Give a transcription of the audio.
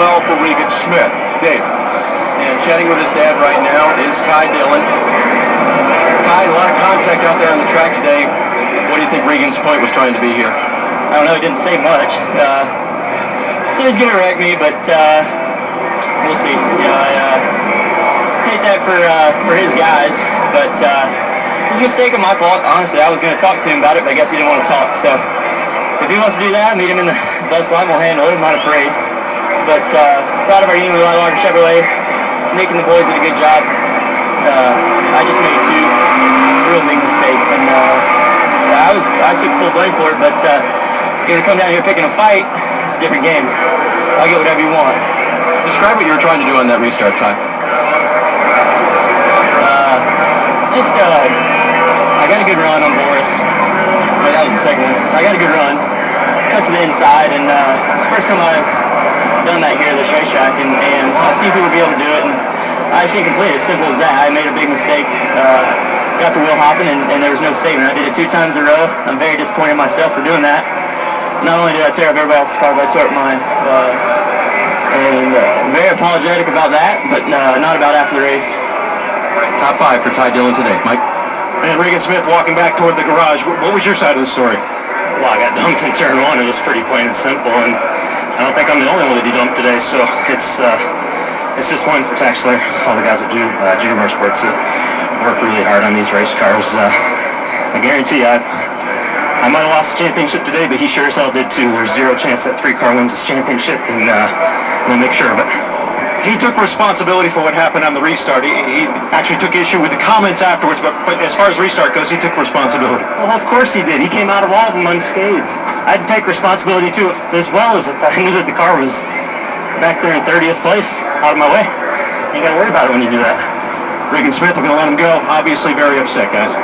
well for Regan Smith. Dave. And chatting with his dad right now is Ty Dillon. Ty, a lot of contact out there on the track today. What do you think Regan's point was trying to be here? I don't know, he didn't say much. So he's going to wreck me, but we'll see. I hate that for his guys, but it's a mistake on my fault. Honestly, I was going to talk to him about it, but I guess he didn't want to talk. So if he wants to do that, meet him in the best line, we'll handle it. I'm not afraid. But proud of our unit with Larger Chevrolet. Nick and the boys did a good job. I just made two real big mistakes, and I took full blame for it. But you're gonna come down here picking a fight. It's a different game. I'll get whatever you want. Describe what you were trying to do on that restart, Ty. I got a good run on Boris. But that was the second one. I got a good run. Cut to the inside, and it's the first time I've done that here at this racetrack, and I've seen people be able to do it, and I actually completed it. As simple as that. I made a big mistake. Got to wheel hopping, and there was no saving. I did it 2 times in a row. I'm very disappointed in myself for doing that. Not only did I tear up everybody else's car, but I tore up mine. Very apologetic about that, but not about after the race. Top 5 for Ty Dillon today. Mike? And Regan Smith walking back toward the garage. What was your side of the story? Well, I got dumped in turn 1. It was pretty plain and simple, and I don't think I'm the only one that he dumped today, so it's disappointing for Tax Slayer, all the guys at Junior Motorsports that work really hard on these race cars. I guarantee you, I might have lost the championship today, but he sure as hell did too. There's 0 chance that 3 car wins this championship, and we'll make sure of it. He took responsibility for what happened on the restart. He actually took issue with the comments afterwards, but as far as restart goes, he took responsibility. Well, of course he did. He came out of all of them unscathed. I'd take responsibility too, as well as if I knew that the car was back there in 30th place, out of my way. You ain't got to worry about it when you do that. Regan Smith, we're going to let him go. Obviously very upset, guys.